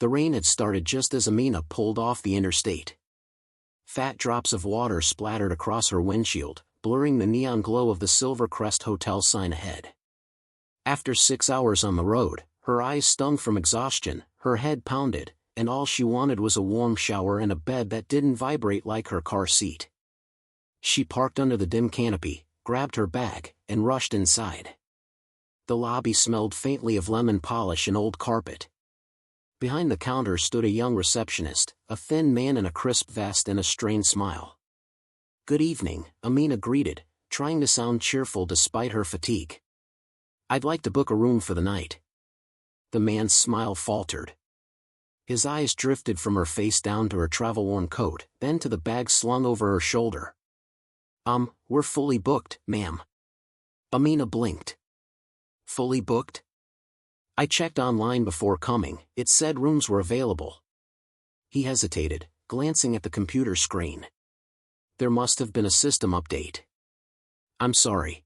The rain had started just as Amina pulled off the interstate. Fat drops of water splattered across her windshield, blurring the neon glow of the Silver Crest Hotel sign ahead. After 6 hours on the road, her eyes stung from exhaustion, her head pounded, and all she wanted was a warm shower and a bed that didn't vibrate like her car seat. She parked under the dim canopy, grabbed her bag, and rushed inside. The lobby smelled faintly of lemon polish and old carpet. Behind the counter stood a young receptionist, a thin man in a crisp vest and a strained smile. "Good evening," Amina greeted, trying to sound cheerful despite her fatigue. "I'd like to book a room for the night." The man's smile faltered. His eyes drifted from her face down to her travel-worn coat, then to the bag slung over her shoulder. We're fully booked, ma'am." Amina blinked. "Fully booked?" "I checked online before coming, it said rooms were available." He hesitated, glancing at the computer screen. There must have been a system update. "I'm sorry."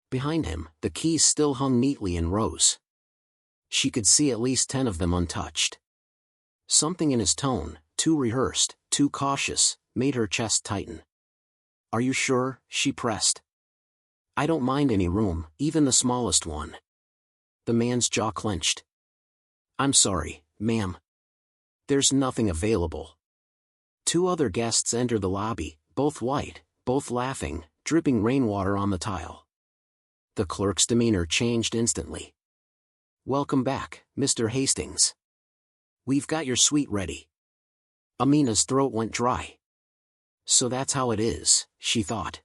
Behind him, the keys still hung neatly in rows. She could see at least 10 of them untouched. Something in his tone, too rehearsed, too cautious, made her chest tighten. "Are you sure?" she pressed. "I don't mind any room, even the smallest one." The man's jaw clenched. "I'm sorry, ma'am. There's nothing available." 2 other guests entered the lobby, both white, both laughing, dripping rainwater on the tile. The clerk's demeanor changed instantly. "Welcome back, Mr. Hastings. We've got your suite ready." Amina's throat went dry. So that's how it is, she thought.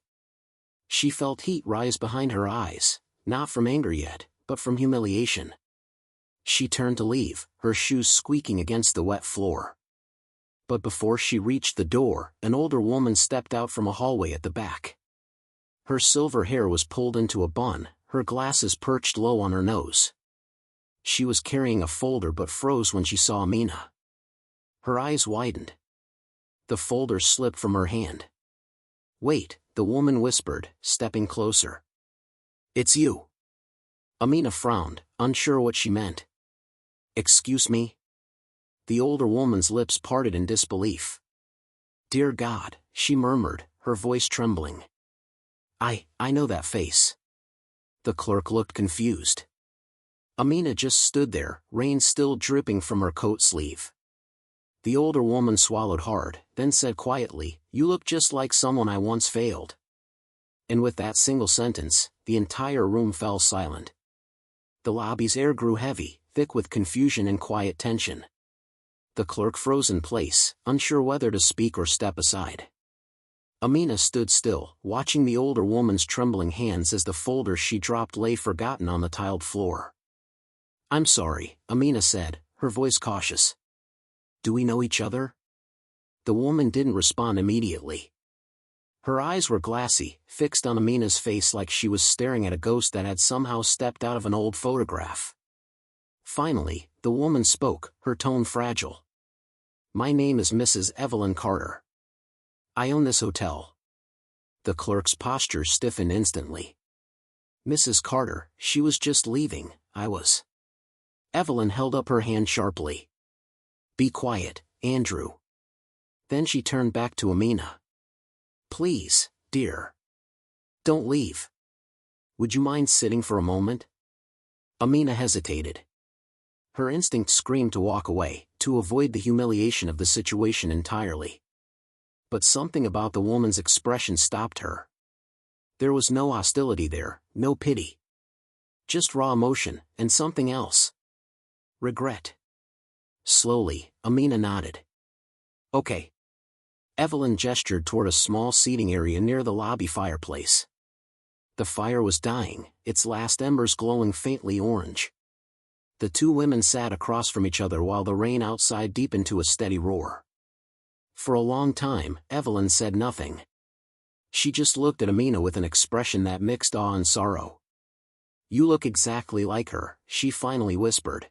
She felt heat rise behind her eyes, not from anger yet, but from humiliation. She turned to leave, her shoes squeaking against the wet floor. But before she reached the door, an older woman stepped out from a hallway at the back. Her silver hair was pulled into a bun, her glasses perched low on her nose. She was carrying a folder but froze when she saw Amina. Her eyes widened. The folder slipped from her hand. "Wait," the woman whispered, stepping closer. "It's you." Amina frowned, unsure what she meant. "Excuse me?" The older woman's lips parted in disbelief. "Dear God," she murmured, her voice trembling. I know that face." The clerk looked confused. Amina just stood there, rain still dripping from her coat sleeve. The older woman swallowed hard, then said quietly, "You look just like someone I once failed." And with that single sentence, the entire room fell silent. The lobby's air grew heavy, thick with confusion and quiet tension. The clerk froze in place, unsure whether to speak or step aside. Amina stood still, watching the older woman's trembling hands as the folder she dropped lay forgotten on the tiled floor. "I'm sorry," Amina said, her voice cautious. "Do we know each other?" The woman didn't respond immediately. Her eyes were glassy, fixed on Amina's face like she was staring at a ghost that had somehow stepped out of an old photograph. Finally, the woman spoke, her tone fragile. "My name is Mrs. Evelyn Carter. I own this hotel." The clerk's posture stiffened instantly. "Mrs. Carter, she was just leaving, I was." Evelyn held up her hand sharply. "Be quiet, Andrew." Then she turned back to Amina. "Please, dear. Don't leave. Would you mind sitting for a moment?" Amina hesitated. Her instinct screamed to walk away, to avoid the humiliation of the situation entirely. But something about the woman's expression stopped her. There was no hostility there, no pity. Just raw emotion, and something else. Regret. Slowly, Amina nodded. "Okay." Evelyn gestured toward a small seating area near the lobby fireplace. The fire was dying, its last embers glowing faintly orange. The 2 women sat across from each other while the rain outside deepened to a steady roar. For a long time, Evelyn said nothing. She just looked at Amina with an expression that mixed awe and sorrow. "You look exactly like her," she finally whispered.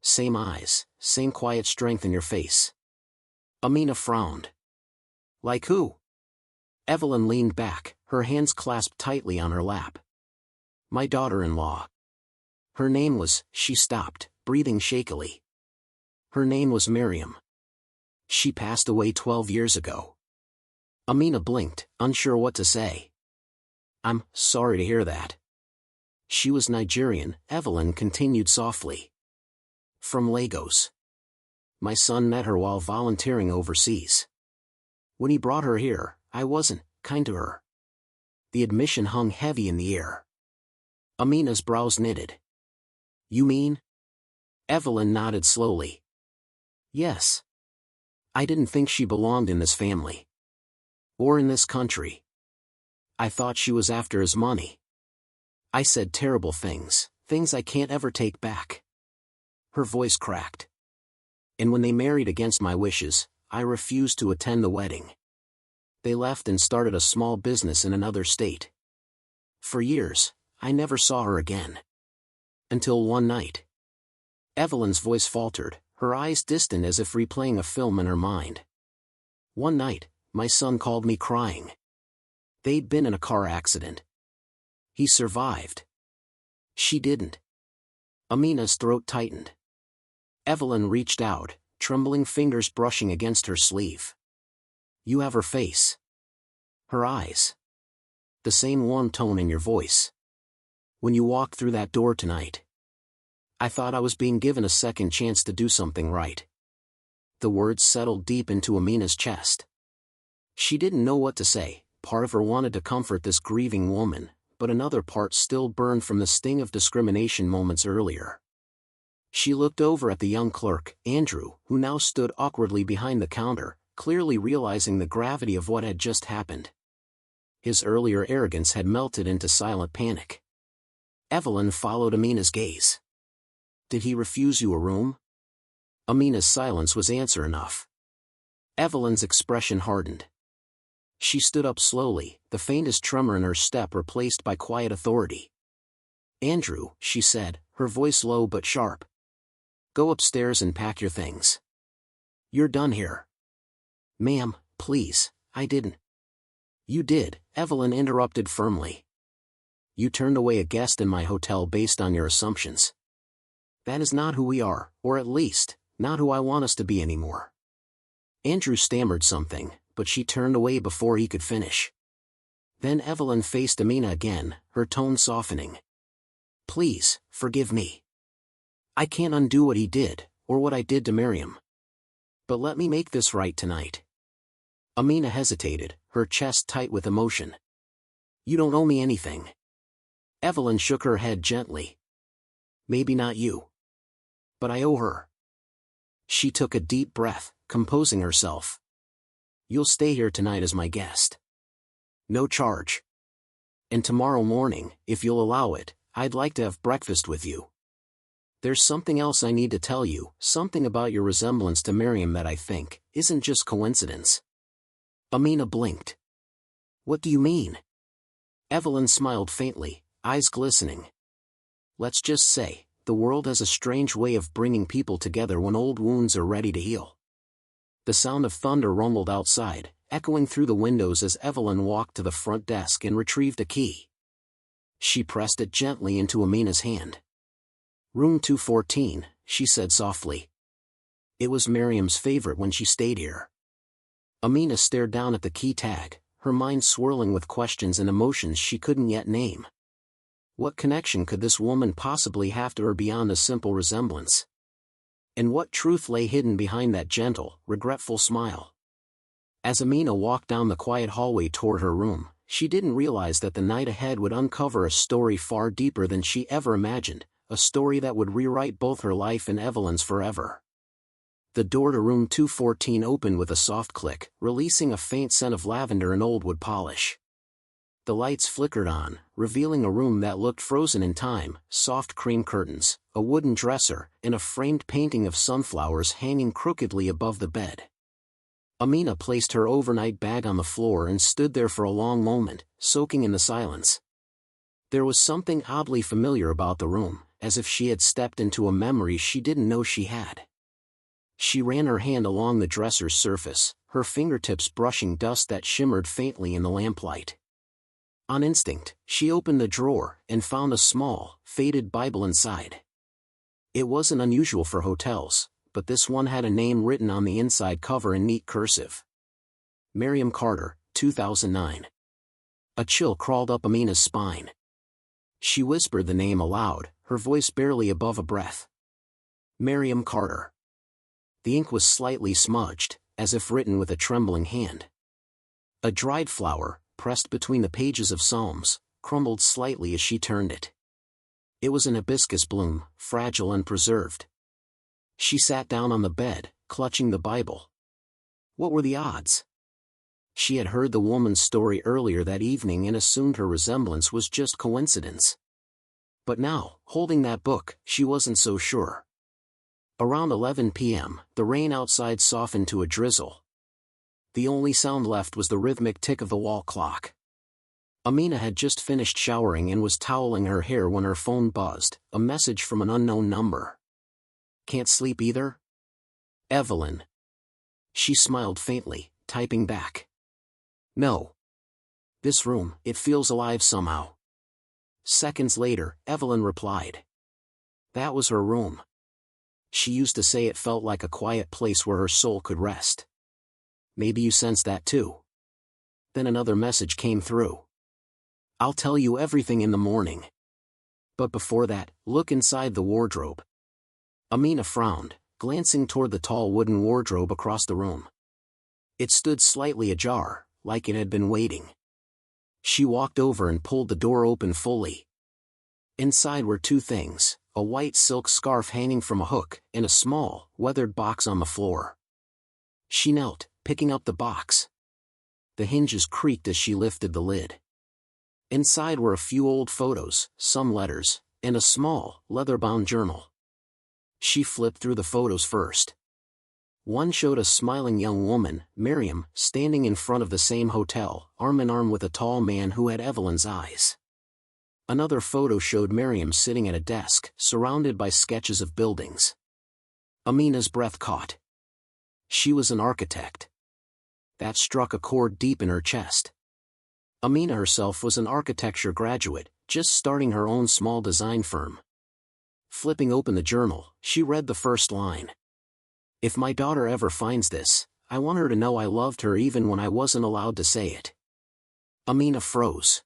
"Same eyes, same quiet strength in your face." Amina frowned. "Like who?" Evelyn leaned back, her hands clasped tightly on her lap. "My daughter-in-law. Her name was..." She stopped, breathing shakily. Her name was Miriam. She passed away 12 years ago. Amina blinked, unsure what to say. I'm sorry to hear that. She was Nigerian, Evelyn continued softly. From Lagos. My son met her while volunteering overseas. When he brought her here, I wasn't kind to her. The admission hung heavy in the air. Amina's brows knitted. You mean? Evelyn nodded slowly. Yes. I didn't think she belonged in this family. Or in this country. I thought she was after his money. I said terrible things, things I can't ever take back. Her voice cracked. And when they married against my wishes, I refused to attend the wedding. They left and started a small business in another state. For years, I never saw her again. Until one night. Evelyn's voice faltered, her eyes distant as if replaying a film in her mind. One night, my son called me crying. They'd been in a car accident. He survived. She didn't. Amina's throat tightened. Evelyn reached out, trembling fingers brushing against her sleeve. You have her face. Her eyes. The same warm tone in your voice. When you walked through that door tonight. I thought I was being given a second chance to do something right. The words settled deep into Amina's chest. She didn't know what to say. Part of her wanted to comfort this grieving woman, but another part still burned from the sting of discrimination moments earlier. She looked over at the young clerk, Andrew, who now stood awkwardly behind the counter, clearly realizing the gravity of what had just happened. His earlier arrogance had melted into silent panic. Evelyn followed Amina's gaze. Did he refuse you a room? Amina's silence was answer enough. Evelyn's expression hardened. She stood up slowly, the faintest tremor in her step replaced by quiet authority. Andrew, she said, her voice low but sharp. Go upstairs and pack your things. You're done here. Ma'am, please, I didn't. You did, Evelyn interrupted firmly. You turned away a guest in my hotel based on your assumptions. That is not who we are, or at least, not who I want us to be anymore. Andrew stammered something, but she turned away before he could finish. Then Evelyn faced Amina again, her tone softening. Please, forgive me. I can't undo what he did, or what I did to Miriam. But let me make this right tonight. Amina hesitated, her chest tight with emotion. You don't owe me anything. Evelyn shook her head gently. Maybe not you. But I owe her. She took a deep breath, composing herself. You'll stay here tonight as my guest. No charge. And tomorrow morning, if you'll allow it, I'd like to have breakfast with you. There's something else I need to tell you, something about your resemblance to Miriam that I think isn't just coincidence. Amina blinked. What do you mean? Evelyn smiled faintly, eyes glistening. Let's just say, the world has a strange way of bringing people together when old wounds are ready to heal. The sound of thunder rumbled outside, echoing through the windows as Evelyn walked to the front desk and retrieved a key. She pressed it gently into Amina's hand. Room 214, she said softly. It was Miriam's favorite when she stayed here. Amina stared down at the key tag, her mind swirling with questions and emotions she couldn't yet name. What connection could this woman possibly have to her beyond a simple resemblance? And what truth lay hidden behind that gentle, regretful smile? As Amina walked down the quiet hallway toward her room, she didn't realize that the night ahead would uncover a story far deeper than she ever imagined, a story that would rewrite both her life and Evelyn's forever. The door to room 214 opened with a soft click, releasing a faint scent of lavender and old wood polish. The lights flickered on, revealing a room that looked frozen in time, soft cream curtains, a wooden dresser, and a framed painting of sunflowers hanging crookedly above the bed. Amina placed her overnight bag on the floor and stood there for a long moment, soaking in the silence. There was something oddly familiar about the room, as if she had stepped into a memory she didn't know she had. She ran her hand along the dresser's surface, her fingertips brushing dust that shimmered faintly in the lamplight. On instinct, she opened the drawer and found a small, faded Bible inside. It wasn't unusual for hotels, but this one had a name written on the inside cover in neat cursive. Miriam Carter, 2009. A chill crawled up Amina's spine. She whispered the name aloud, her voice barely above a breath. Miriam Carter. The ink was slightly smudged, as if written with a trembling hand. A dried flower, pressed between the pages of Psalms, crumbled slightly as she turned it. It was an hibiscus bloom, fragile and preserved. She sat down on the bed, clutching the Bible. What were the odds? She had heard the woman's story earlier that evening and assumed her resemblance was just coincidence. But now, holding that book, she wasn't so sure. Around 11 p.m., the rain outside softened to a drizzle. The only sound left was the rhythmic tick of the wall clock. Amina had just finished showering and was toweling her hair when her phone buzzed, a message from an unknown number. Can't sleep either? Evelyn. She smiled faintly, typing back. No. This room, it feels alive somehow. Seconds later, Evelyn replied. That was her room. She used to say it felt like a quiet place where her soul could rest. Maybe you sense that too. Then another message came through. I'll tell you everything in the morning. But before that, look inside the wardrobe. Amina frowned, glancing toward the tall wooden wardrobe across the room. It stood slightly ajar, like it had been waiting. She walked over and pulled the door open fully. Inside were two things, a white silk scarf hanging from a hook, and a small, weathered box on the floor. She knelt, picking up the box. The hinges creaked as she lifted the lid. Inside were a few old photos, some letters, and a small, leather-bound journal. She flipped through the photos first. One showed a smiling young woman, Miriam, standing in front of the same hotel, arm in arm with a tall man who had Evelyn's eyes. Another photo showed Miriam sitting at a desk, surrounded by sketches of buildings. Amina's breath caught. She was an architect. That struck a chord deep in her chest. Amina herself was an architecture graduate, just starting her own small design firm. Flipping open the journal, she read the first line. If my daughter ever finds this, I want her to know I loved her even when I wasn't allowed to say it. Amina froze.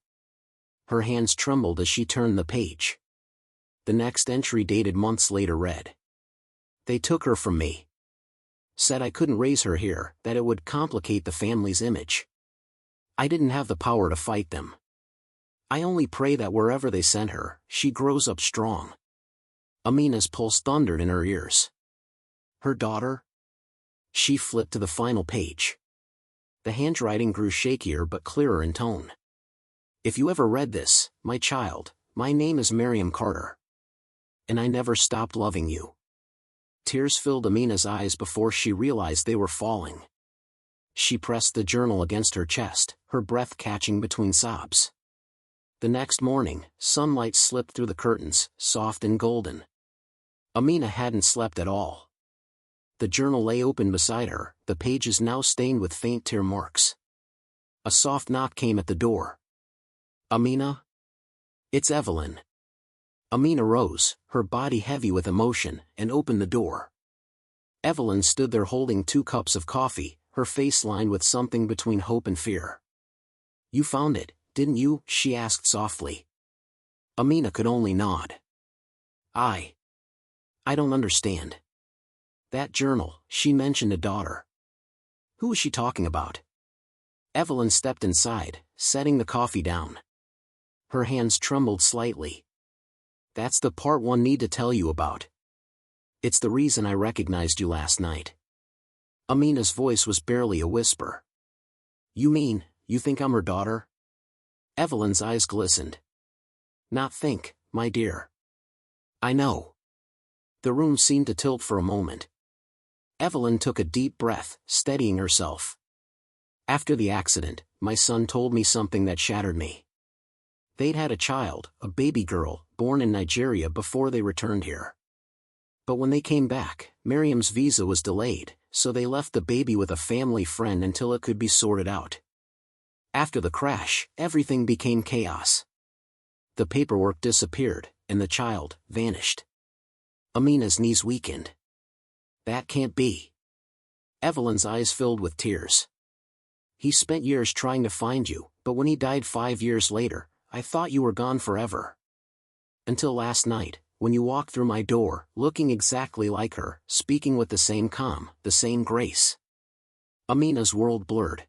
Her hands trembled as she turned the page. The next entry, dated months later, read. They took her from me. Said I couldn't raise her here, that it would complicate the family's image. I didn't have the power to fight them. I only pray that wherever they send her, she grows up strong. Amina's pulse thundered in her ears. Her daughter? She flipped to the final page. The handwriting grew shakier but clearer in tone. If you ever read this, my child, my name is Miriam Carter. And I never stopped loving you. Tears filled Amina's eyes before she realized they were falling. She pressed the journal against her chest, her breath catching between sobs. The next morning, sunlight slipped through the curtains, soft and golden. Amina hadn't slept at all. The journal lay open beside her, the pages now stained with faint tear marks. A soft knock came at the door. Amina? It's Evelyn. Amina rose, her body heavy with emotion, and opened the door. Evelyn stood there holding 2 cups of coffee, her face lined with something between hope and fear. You found it, didn't you? She asked softly. Amina could only nod. I don't understand. That journal, she mentioned a daughter. Who was she talking about? Evelyn stepped inside, setting the coffee down. Her hands trembled slightly. That's the part one need to tell you about. It's the reason I recognized you last night. Amina's voice was barely a whisper. You mean, you think I'm her daughter? Evelyn's eyes glistened. Not think, my dear. I know. The room seemed to tilt for a moment. Evelyn took a deep breath, steadying herself. After the accident, my son told me something that shattered me. They'd had a child, a baby girl, born in Nigeria before they returned here. But when they came back, Miriam's visa was delayed, so they left the baby with a family friend until it could be sorted out. After the crash, everything became chaos. The paperwork disappeared, and the child vanished. Amina's knees weakened. That can't be. Evelyn's eyes filled with tears. He spent years trying to find you, but when he died 5 years later, I thought you were gone forever. Until last night, when you walked through my door, looking exactly like her, speaking with the same calm, the same grace. Amina's world blurred.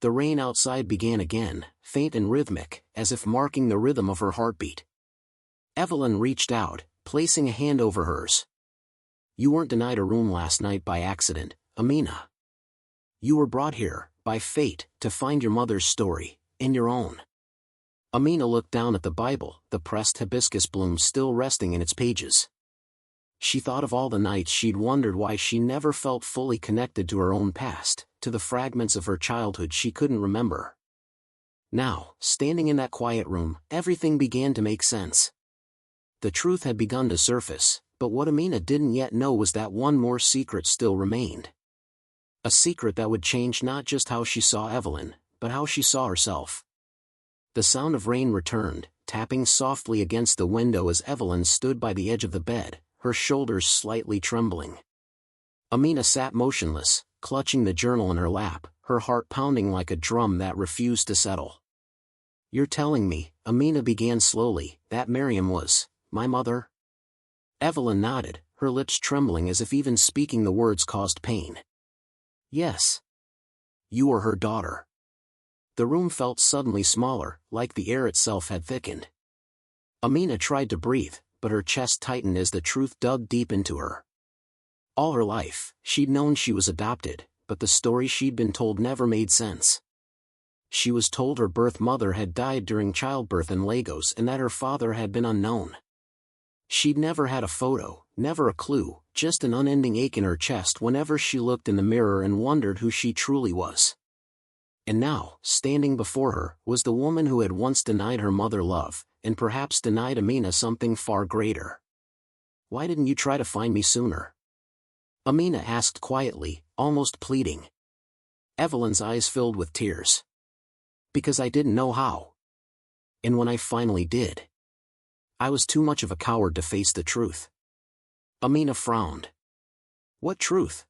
The rain outside began again, faint and rhythmic, as if marking the rhythm of her heartbeat. Evelyn reached out, placing a hand over hers. You weren't denied a room last night by accident, Amina. You were brought here, by fate, to find your mother's story, and your own. Amina looked down at the Bible, the pressed hibiscus bloom still resting in its pages. She thought of all the nights she'd wondered why she never felt fully connected to her own past, to the fragments of her childhood she couldn't remember. Now, standing in that quiet room, everything began to make sense. The truth had begun to surface, but what Amina didn't yet know was that one more secret still remained. A secret that would change not just how she saw Evelyn, but how she saw herself. The sound of rain returned, tapping softly against the window as Evelyn stood by the edge of the bed, her shoulders slightly trembling. Amina sat motionless, clutching the journal in her lap, her heart pounding like a drum that refused to settle. You're telling me, Amina began slowly, that Miriam was my mother? Evelyn nodded, her lips trembling as if even speaking the words caused pain. Yes. You were her daughter. The room felt suddenly smaller, like the air itself had thickened. Amina tried to breathe, but her chest tightened as the truth dug deep into her. All her life, she'd known she was adopted, but the story she'd been told never made sense. She was told her birth mother had died during childbirth in Lagos and that her father had been unknown. She'd never had a photo, never a clue, just an unending ache in her chest whenever she looked in the mirror and wondered who she truly was. And now, standing before her, was the woman who had once denied her mother love, and perhaps denied Amina something far greater. Why didn't you try to find me sooner? Amina asked quietly, almost pleading. Evelyn's eyes filled with tears. Because I didn't know how. And when I finally did, I was too much of a coward to face the truth. Amina frowned. What truth?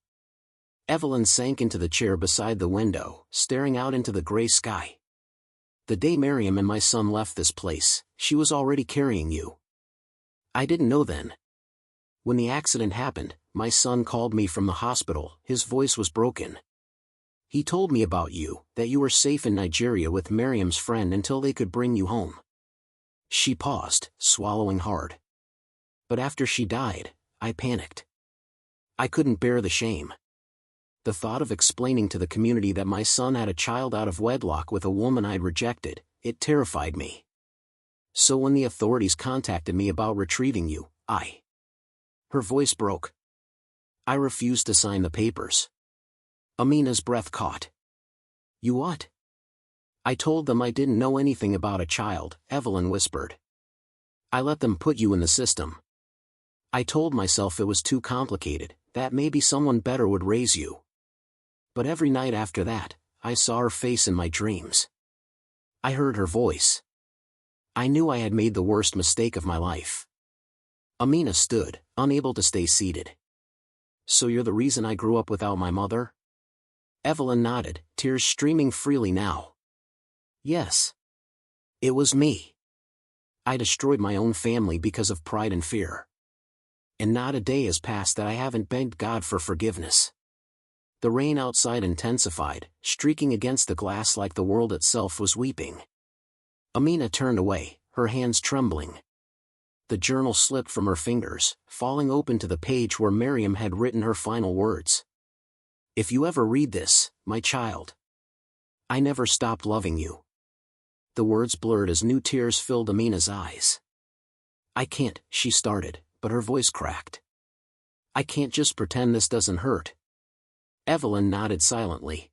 Evelyn sank into the chair beside the window, staring out into the gray sky. The day Miriam and my son left this place, she was already carrying you. I didn't know then. When the accident happened, my son called me from the hospital, his voice was broken. He told me about you, that you were safe in Nigeria with Miriam's friend until they could bring you home. She paused, swallowing hard. But after she died, I panicked. I couldn't bear the shame. The thought of explaining to the community that my son had a child out of wedlock with a woman I'd rejected, it terrified me. So when the authorities contacted me about retrieving you, Her voice broke. I refused to sign the papers. Amina's breath caught. You what? I told them I didn't know anything about a child, Evelyn whispered. I let them put you in the system. I told myself it was too complicated, that maybe someone better would raise you. But every night after that, I saw her face in my dreams. I heard her voice. I knew I had made the worst mistake of my life. Amina stood, unable to stay seated. So you're the reason I grew up without my mother? Evelyn nodded, tears streaming freely now. Yes. It was me. I destroyed my own family because of pride and fear. And not a day has passed that I haven't begged God for forgiveness. The rain outside intensified, streaking against the glass like the world itself was weeping. Amina turned away, her hands trembling. The journal slipped from her fingers, falling open to the page where Miriam had written her final words. If you ever read this, my child, I never stopped loving you. The words blurred as new tears filled Amina's eyes. I can't, she started, but her voice cracked. I can't just pretend this doesn't hurt. Evelyn nodded silently.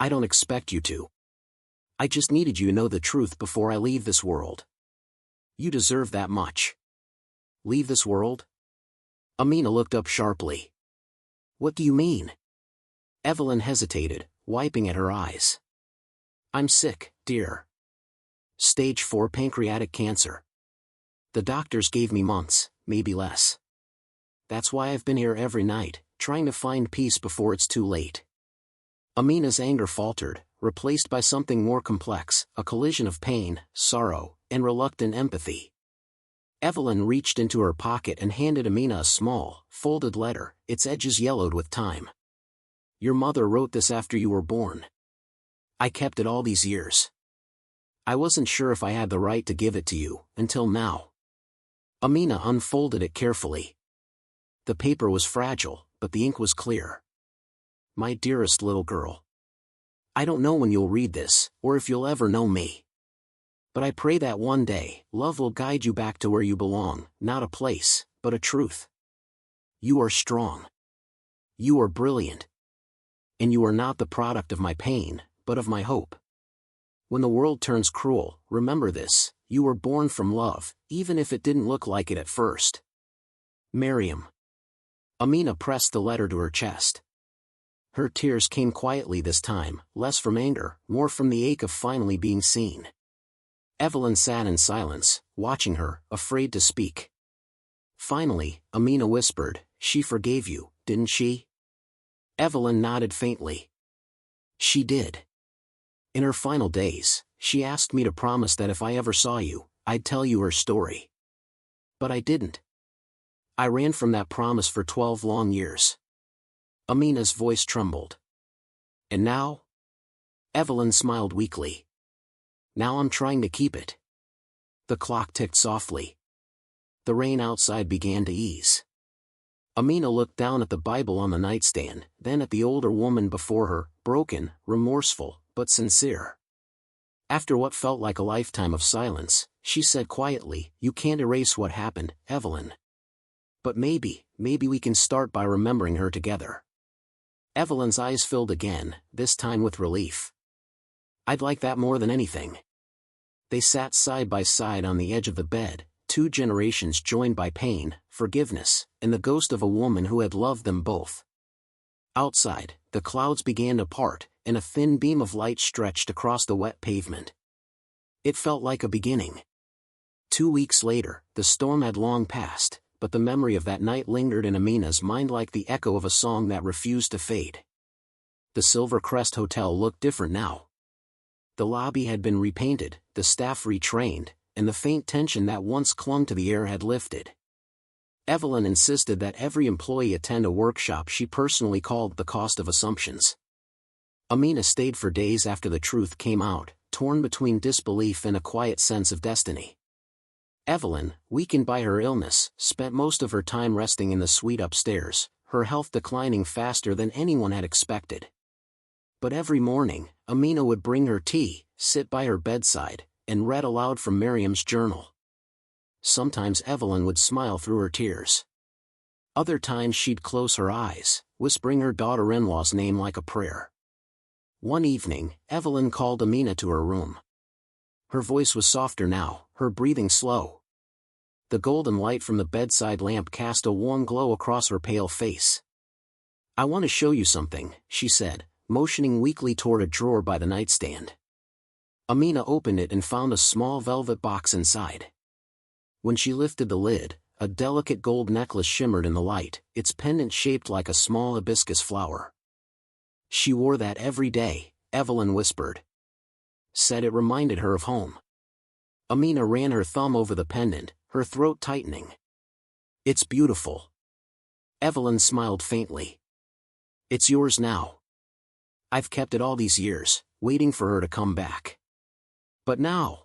I don't expect you to. I just needed you to know the truth before I leave this world. You deserve that much. Leave this world? Amina looked up sharply. What do you mean? Evelyn hesitated, wiping at her eyes. I'm sick, dear. Stage 4 pancreatic cancer. The doctors gave me months, maybe less. That's why I've been here every night, trying to find peace before it's too late. Amina's anger faltered, replaced by something more complex, a collision of pain, sorrow, and reluctant empathy. Evelyn reached into her pocket and handed Amina a small, folded letter, its edges yellowed with time. Your mother wrote this after you were born. I kept it all these years. I wasn't sure if I had the right to give it to you, until now. Amina unfolded it carefully. The paper was fragile, but the ink was clear. My dearest little girl. I don't know when you'll read this, or if you'll ever know me. But I pray that one day, love will guide you back to where you belong, not a place, but a truth. You are strong. You are brilliant. And you are not the product of my pain, but of my hope. When the world turns cruel, remember this, you were born from love, even if it didn't look like it at first. Miriam. Amina pressed the letter to her chest. Her tears came quietly this time, less from anger, more from the ache of finally being seen. Evelyn sat in silence, watching her, afraid to speak. Finally, Amina whispered, she forgave you, didn't she? Evelyn nodded faintly. She did. In her final days, she asked me to promise that if I ever saw you, I'd tell you her story. But I didn't. I ran from that promise for 12 long years. Amina's voice trembled. And now? Evelyn smiled weakly. Now I'm trying to keep it. The clock ticked softly. The rain outside began to ease. Amina looked down at the Bible on the nightstand, then at the older woman before her, broken, remorseful, but sincere. After what felt like a lifetime of silence, she said quietly, you can't erase what happened, Evelyn. But maybe we can start by remembering her together. Evelyn's eyes filled again, this time with relief. I'd like that more than anything. They sat side by side on the edge of the bed, 2 generations joined by pain, forgiveness, and the ghost of a woman who had loved them both. Outside, the clouds began to part, and a thin beam of light stretched across the wet pavement. It felt like a beginning. 2 weeks later, the storm had long passed, but the memory of that night lingered in Amina's mind like the echo of a song that refused to fade. The Silver Crest Hotel looked different now. The lobby had been repainted, the staff retrained, and the faint tension that once clung to the air had lifted. Evelyn insisted that every employee attend a workshop she personally called the cost of assumptions. Amina stayed for days after the truth came out, torn between disbelief and a quiet sense of destiny. Evelyn, weakened by her illness, spent most of her time resting in the suite upstairs, her health declining faster than anyone had expected. But every morning, Amina would bring her tea, sit by her bedside, and read aloud from Miriam's journal. Sometimes Evelyn would smile through her tears. Other times she'd close her eyes, whispering her daughter-in-law's name like a prayer. One evening, Evelyn called Amina to her room. Her voice was softer now, her breathing slow. The golden light from the bedside lamp cast a warm glow across her pale face. I want to show you something, she said, motioning weakly toward a drawer by the nightstand. Amina opened it and found a small velvet box inside. When she lifted the lid, a delicate gold necklace shimmered in the light, its pendant shaped like a small hibiscus flower. She wore that every day, Evelyn whispered. Said it reminded her of home. Amina ran her thumb over the pendant, her throat tightening. It's beautiful. Evelyn smiled faintly. It's yours now. I've kept it all these years, waiting for her to come back. But now,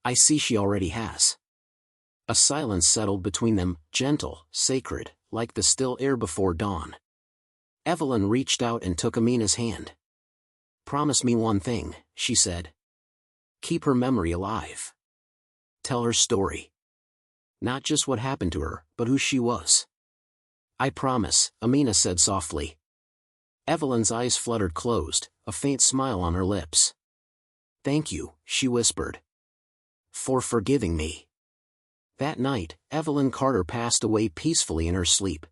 I see she already has. A silence settled between them, gentle, sacred, like the still air before dawn. Evelyn reached out and took Amina's hand. Promise me one thing, she said. Keep her memory alive. Tell her story. Not just what happened to her, but who she was. I promise, Amina said softly. Evelyn's eyes fluttered closed, a faint smile on her lips. Thank you, she whispered. For forgiving me. That night, Evelyn Carter passed away peacefully in her sleep.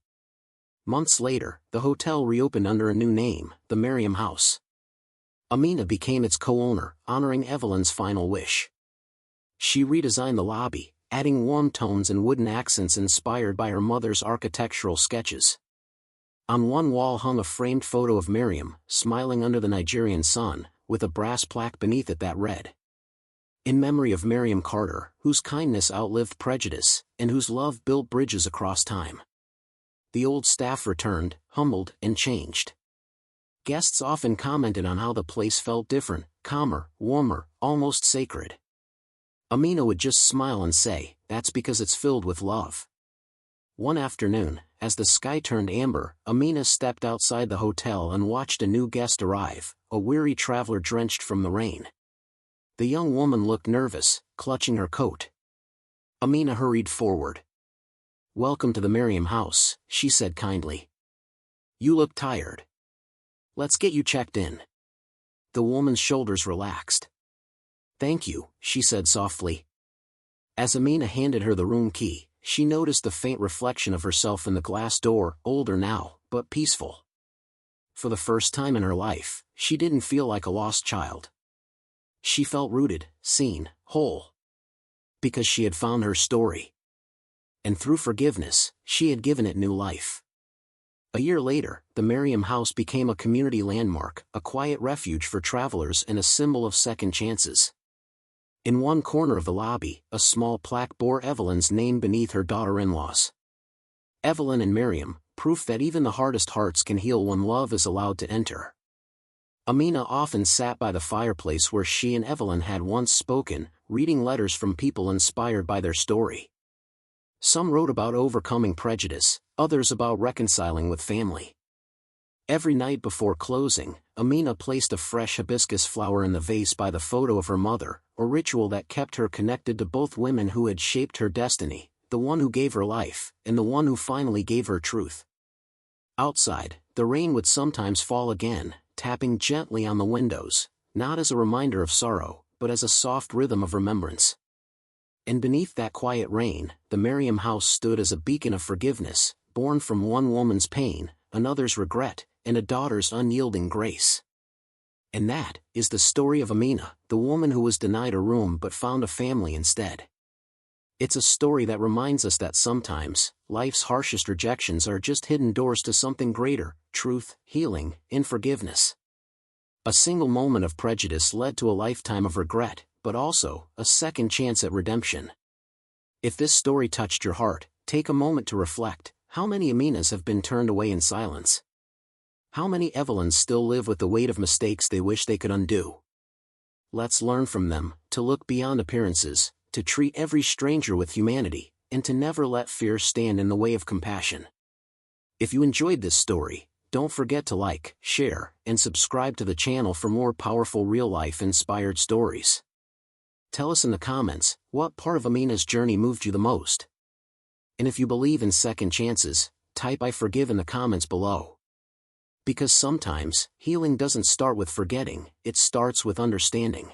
Months later, the hotel reopened under a new name, the Miriam House. Amina became its co-owner, honoring Evelyn's final wish. She redesigned the lobby, adding warm tones and wooden accents inspired by her mother's architectural sketches. On one wall hung a framed photo of Miriam, smiling under the Nigerian sun, with a brass plaque beneath it that read, "In memory of Miriam Carter, whose kindness outlived prejudice, and whose love built bridges across time." The old staff returned, humbled and changed. Guests often commented on how the place felt different, calmer, warmer, almost sacred. Amina would just smile and say, "That's because it's filled with love." One afternoon, as the sky turned amber, Amina stepped outside the hotel and watched a new guest arrive, a weary traveler drenched from the rain. The young woman looked nervous, clutching her coat. Amina hurried forward. "Welcome to the Miriam house," she said kindly. "You look tired. Let's get you checked in." The woman's shoulders relaxed. "Thank you," she said softly. As Amina handed her the room key, she noticed the faint reflection of herself in the glass door, older now, but peaceful. For the first time in her life, she didn't feel like a lost child. She felt rooted, seen, whole. Because she had found her story. And through forgiveness, she had given it new life. A year later, the Miriam house became a community landmark, a quiet refuge for travelers and a symbol of second chances. In one corner of the lobby, a small plaque bore Evelyn's name beneath her daughter-in-law's. Evelyn and Miriam, proof that even the hardest hearts can heal when love is allowed to enter. Amina often sat by the fireplace where she and Evelyn had once spoken, reading letters from people inspired by their story. Some wrote about overcoming prejudice, others about reconciling with family. Every night before closing, Amina placed a fresh hibiscus flower in the vase by the photo of her mother, a ritual that kept her connected to both women who had shaped her destiny, the one who gave her life, and the one who finally gave her truth. Outside, the rain would sometimes fall again, tapping gently on the windows, not as a reminder of sorrow, but as a soft rhythm of remembrance. And beneath that quiet rain, the Miriam house stood as a beacon of forgiveness, born from one woman's pain, another's regret, and a daughter's unyielding grace. And that is the story of Amina, the woman who was denied a room but found a family instead. It's a story that reminds us that sometimes, life's harshest rejections are just hidden doors to something greater, truth, healing, and forgiveness. A single moment of prejudice led to a lifetime of regret, but also a second chance at redemption. If this story touched your heart, take a moment to reflect. How many Aminas have been turned away in silence? How many Evelyns still live with the weight of mistakes they wish they could undo? Let's learn from them, to look beyond appearances, to treat every stranger with humanity, and to never let fear stand in the way of compassion. If you enjoyed this story, don't forget to like, share, and subscribe to the channel for more powerful real-life inspired stories. Tell us in the comments, what part of Amina's journey moved you the most? And if you believe in second chances, type "I forgive" in the comments below. Because sometimes, healing doesn't start with forgetting, it starts with understanding.